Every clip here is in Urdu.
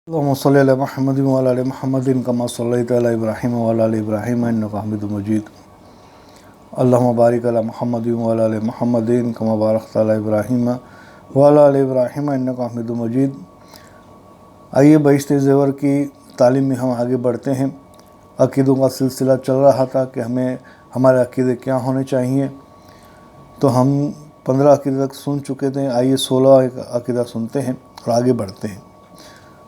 اللهم صل على محمد وعلى ال محمد كما صليت على ابراهيم وعلى ال ابراهيم انك حميد مجيد. اللهم بارك على محمد وعلى ال محمد كما باركت على ابراهيم وعلى ال ابراهيم انك حميد مجيد. آئیے بہشت زیور کی تعلیم میں ہم آگے بڑھتے ہیں. عقیدوں کا سلسلہ چل رہا تھا کہ ہمیں ہمارے عقیدے کیا ہونے چاہیے. تو ہم 15 عقیدے تک سن چکے تھے. آئیے 16 عقیدہ سنتے ہیں اور آگے بڑھتے ہیں.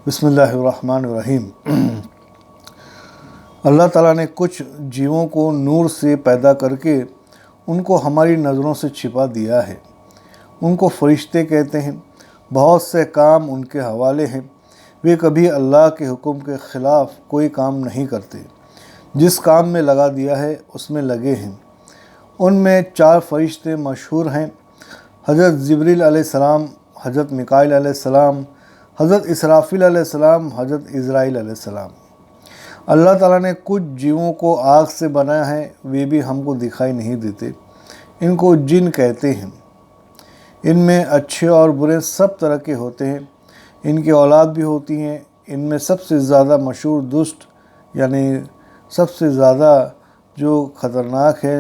بسم اللہ الرحمن الرحیم. اللہ تعالیٰ نے کچھ جیووں کو نور سے پیدا کر کے ان کو ہماری نظروں سے چھپا دیا ہے. ان کو فرشتے کہتے ہیں. بہت سے کام ان کے حوالے ہیں. وہ کبھی اللہ کے حکم کے خلاف کوئی کام نہیں کرتے. جس کام میں لگا دیا ہے اس میں لگے ہیں. ان میں 4 فرشتے مشہور ہیں: حضرت جبریل علیہ السلام، حضرت میکائیل علیہ السلام، حضرت اسرافیل علیہ السلام، حضرت اسرائیل علیہ السلام. اللہ تعالیٰ نے کچھ جیووں کو آگ سے بنایا ہے. وہ بھی ہم کو دکھائی نہیں دیتے. ان کو جن کہتے ہیں. ان میں اچھے اور برے سب طرح کے ہوتے ہیں. ان کی اولاد بھی ہوتی ہیں. ان میں سب سے زیادہ مشہور دشت یعنی سب سے زیادہ جو خطرناک ہے،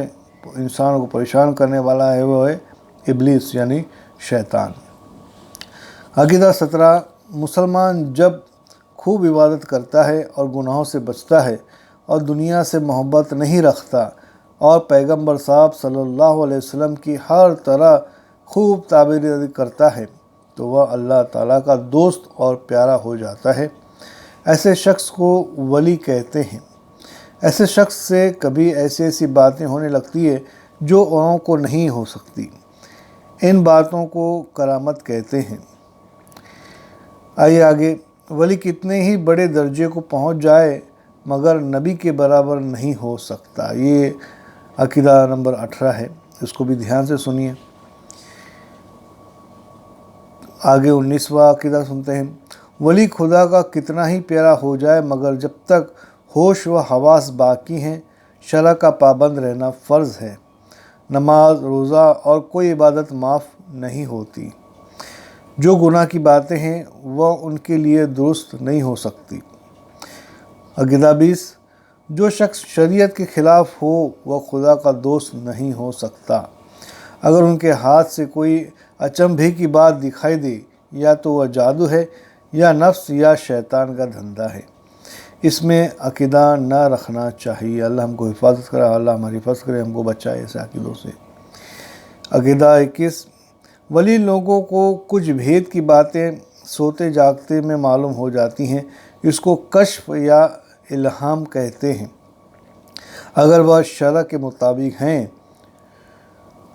انسان کو پریشان کرنے والا ہے، وہ ہے ابلیس یعنی شیطان. عقیدہ 17. مسلمان جب خوب عبادت کرتا ہے اور گناہوں سے بچتا ہے اور دنیا سے محبت نہیں رکھتا اور پیغمبر صاحب صلی اللہ علیہ وسلم کی ہر طرح خوب تابعداری کرتا ہے تو وہ اللہ تعالیٰ کا دوست اور پیارا ہو جاتا ہے. ایسے شخص کو ولی کہتے ہیں. ایسے شخص سے کبھی ایسی باتیں ہونے لگتی ہے جو اوروں کو نہیں ہو سکتی. ان باتوں کو کرامت کہتے ہیں. آئیے آگے. ولی کتنے ہی بڑے درجے کو پہنچ جائے مگر نبی کے برابر نہیں ہو سکتا. یہ عقیدہ نمبر 18 ہے. اس کو بھی دھیان سے سنیے. آگے 19واں عقیدہ سنتے ہیں. ولی خدا کا کتنا ہی پیارا ہو جائے مگر جب تک ہوش و حواس باقی ہیں شرع کا پابند رہنا فرض ہے. نماز، روزہ اور کوئی عبادت معاف نہیں ہوتی. جو گناہ کی باتیں ہیں وہ ان کے لیے درست نہیں ہو سکتی. عقیدہ 20. جو شخص شریعت کے خلاف ہو وہ خدا کا دوست نہیں ہو سکتا. اگر ان کے ہاتھ سے کوئی اچنبھے کی بات دکھائی دے یا تو وہ جادو ہے یا نفس یا شیطان کا دھندا ہے. اس میں عقیدہ نہ رکھنا چاہیے. اللہ ہم کو حفاظت کرے. اللہ ہماری حفاظت کرے، ہم کو بچائے ایسے عقیدوں سے. عقیدہ 21. ولی لوگوں کو کچھ بھید کی باتیں سوتے جاگتے میں معلوم ہو جاتی ہیں. اس کو کشف یا الہام کہتے ہیں. اگر وہ شرع کے مطابق ہیں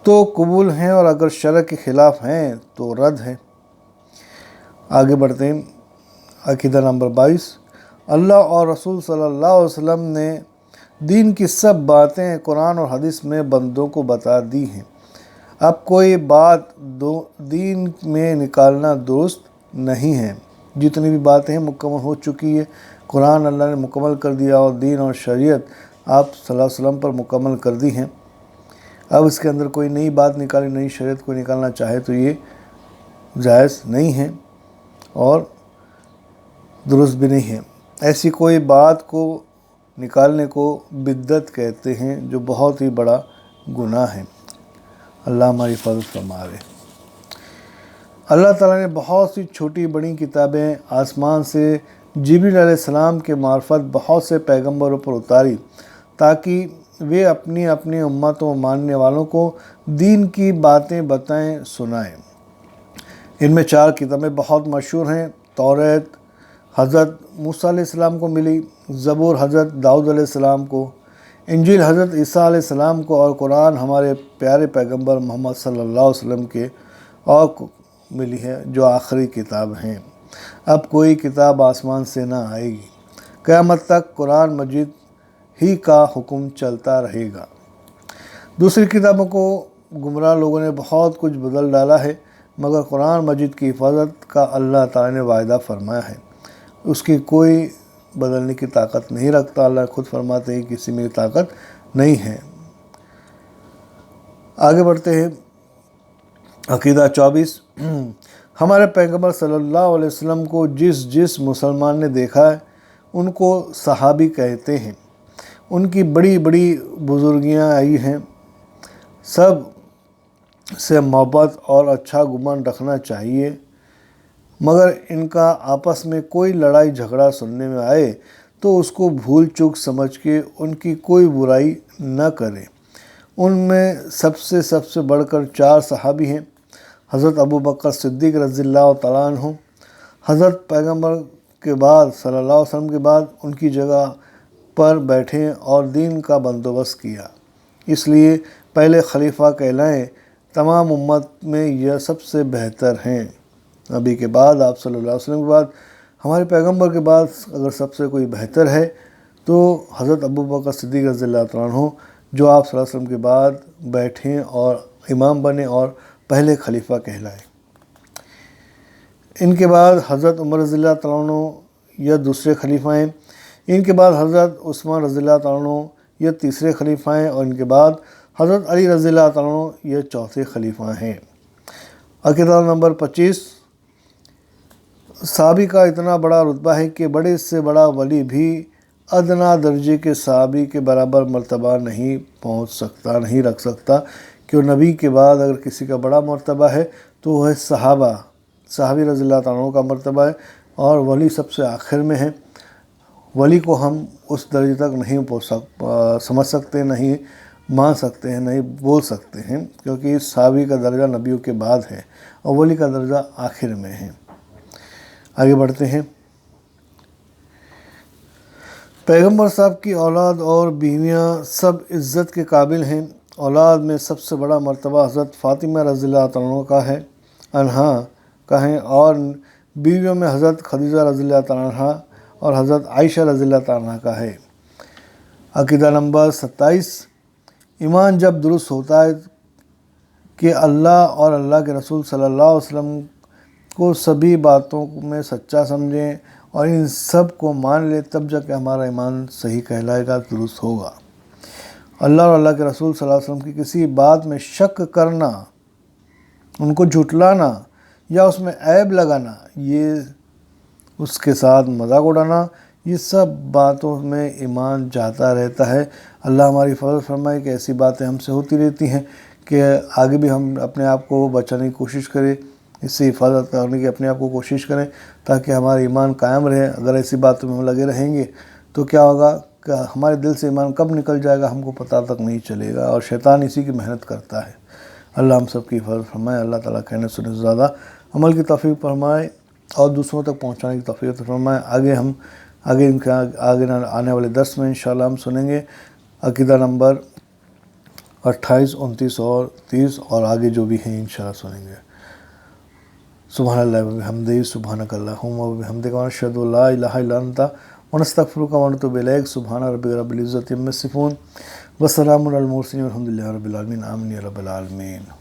تو قبول ہیں اور اگر شرع کے خلاف ہیں تو رد ہیں. آگے بڑھتے ہیں. عقیدہ نمبر 22. اللہ اور رسول صلی اللہ علیہ وسلم نے دین کی سب باتیں قرآن اور حدیث میں بندوں کو بتا دی ہیں. اب کوئی بات دین میں نکالنا درست نہیں ہے. جتنی بھی باتیں ہیں مکمل ہو چکی ہے. قرآن اللہ نے مکمل کر دیا اور دین اور شریعت آپ صلی اللہ علیہ وسلم پر مکمل کر دی ہیں. اب اس کے اندر کوئی نئی بات نکالی، نئی شریعت کو نکالنا چاہے تو یہ جائز نہیں ہے اور درست بھی نہیں ہے. ایسی کوئی بات کو نکالنے کو بدعت کہتے ہیں جو بہت ہی بڑا گناہ ہے. اللہ ہماری حفاظت فرمائے. اللہ تعالیٰ نے بہت سی چھوٹی بڑی کتابیں آسمان سے جبریل علیہ السلام کے معرفت بہت سے پیغمبروں پر اتاری تاکہ وہ اپنی اپنی امتوں و ماننے والوں کو دین کی باتیں بتائیں، سنائیں. ان میں 4 کتابیں بہت مشہور ہیں. توریت حضرت موسیٰ علیہ السلام کو ملی، زبور حضرت داؤد علیہ السلام کو، انجیل حضرت عیسیٰ علیہ السلام کو اور قرآن ہمارے پیارے پیغمبر محمد صلی اللہ علیہ وسلم کے اور ملی ہے جو آخری کتاب ہیں. اب کوئی کتاب آسمان سے نہ آئے گی. قیامت تک قرآن مجید ہی کا حکم چلتا رہے گا. دوسری کتابوں کو گمراہ لوگوں نے بہت کچھ بدل ڈالا ہے مگر قرآن مجید کی حفاظت کا اللہ تعالیٰ نے وعدہ فرمایا ہے. اس کی کوئی بدلنے کی طاقت نہیں رکھتا. اللہ خود فرماتے ہیں کہ کسی میں طاقت نہیں ہے. آگے بڑھتے ہیں. عقیدہ 24. ہمارے پیغمبر صلی اللہ علیہ وسلم کو جس مسلمان نے دیکھا ہے ان کو صحابی کہتے ہیں۔ ان کی بڑی بڑی بزرگیاں آئی ہیں، سب سے محبت اور اچھا گمان رکھنا چاہیے، مگر ان کا آپس میں کوئی لڑائی جھگڑا سننے میں آئے تو اس کو بھول چوک سمجھ کے ان کی کوئی برائی نہ کریں۔ ان میں سب سے بڑھ کر 4 صحابی ہیں۔ حضرت ابو بکر صدیق رضی اللہ تعالیٰ عنہ حضرت پیغمبر کے بعد صلی اللہ علیہ وسلم کے بعد ان کی جگہ پر بیٹھے اور دین کا بندوبست کیا، اس لیے پہلے خلیفہ کہلائیں۔ تمام امت میں یہ سب سے بہتر ہیں۔ نبی کے بعد آپ صلی اللہ علیہ وسلم کے بعد ہمارے پیغمبر کے بعد اگر سب سے کوئی بہتر ہے تو حضرت ابو بکر صدیق رضی اللہ تعالیٰ عنہ، جو آپ صلی اللہ علیہ وسلم کے بعد بیٹھیں اور امام بنے اور پہلے خلیفہ کہلائے۔ ان کے بعد حضرت عمر رضی اللہ تعالیٰ عنہ یہ دوسرے خلیفہ ہیں۔ ان کے بعد حضرت عثمان رضی اللہ تعالیٰ عنہ یہ تیسرے خلیفہ ہیں، اور ان کے بعد حضرت علی رضی اللہ تعالیٰ عنہ یہ چوتھے خلیفہ ہیں۔ عقیدہ نمبر 25، صحابی کا اتنا بڑا رتبہ ہے کہ بڑے سے بڑا ولی بھی ادنا درجے کے صحابی کے برابر مرتبہ نہیں پہنچ سکتا، نہیں رکھ سکتا، کہ نبی کے بعد اگر کسی کا بڑا مرتبہ ہے تو وہ ہے صحابی رضی اللہ تعالیٰ عنہ کا مرتبہ ہے، اور ولی سب سے آخر میں ہے۔ ولی کو ہم اس درجے تک نہیں سمجھ سکتے، نہیں مان سکتے ہیں، نہیں بول سکتے ہیں، کیونکہ صحابی کا درجہ نبیوں کے بعد ہے اور ولی کا درجہ آخر میں ہے۔ آگے بڑھتے ہیں۔ پیغمبر صاحب کی اولاد اور بیویاں سب عزت کے قابل ہیں۔ اولاد میں سب سے بڑا مرتبہ حضرت فاطمہ رضی اللہ تعالیٰ عنہا کا ہے، اور بیویوں میں حضرت خدیجہ رضی اللہ تعالیٰ عنہا اور حضرت عائشہ رضی اللہ تعالیٰ عنہ کا ہے۔ عقیدہ نمبر 27، ایمان جب درست ہوتا ہے کہ اللہ اور اللہ کے رسول صلی اللہ علیہ وسلم کو سبھی باتوں میں سچا سمجھیں اور ان سب کو مان لیں، تب جا کے ہمارا ایمان صحیح کہلائے گا، درست ہوگا۔ اللہ اور اللہ کے رسول صلی اللہ علیہ وسلم کی کسی بات میں شک کرنا، ان کو جھٹلانا یا اس میں عیب لگانا، یہ اس کے ساتھ مذاق اڑانا، یہ سب باتوں میں ایمان جاتا رہتا ہے۔ اللہ ہماری فضل فرمائے کہ ایسی باتیں ہم سے ہوتی رہتی ہیں کہ آگے بھی ہم اپنے آپ کو بچانے کی کوشش کریں، اس سے حفاظت کرنے کی اپنے آپ کو کوشش کریں تاکہ ہمارا ایمان قائم رہے۔ اگر ایسی باتوں میں ہم لگے رہیں گے تو کیا ہوگا کہ ہمارے دل سے ایمان کب نکل جائے گا ہم کو پتہ تک نہیں چلے گا، اور شیطان اسی کی محنت کرتا ہے۔ اللہ ہم سب کی حفاظت فرمائے۔ اللہ تعالیٰ کہنے سننے سے زیادہ عمل کی توفیق فرمائے اور دوسروں تک پہنچانے کی توفیق فرمائے۔ آگے آنے والے درس میں انشاءاللہ ہم سنیں گے عقیدہ نمبر 28، 29 اور 30، اور آگے جو بھی ہیں انشاءاللہ سنیں گے۔ سبحان اللہ و بحمدہ، سبحانک اللہم و بحمدک، ونشہد ان لا الہ الا انت ونستغفرک ونتوب الیک۔ سبحان ربک رب العزۃ عما یصفون، وسلام علی المرسلین، والحمد للہ رب العالمین، آمین یا رب العالمین۔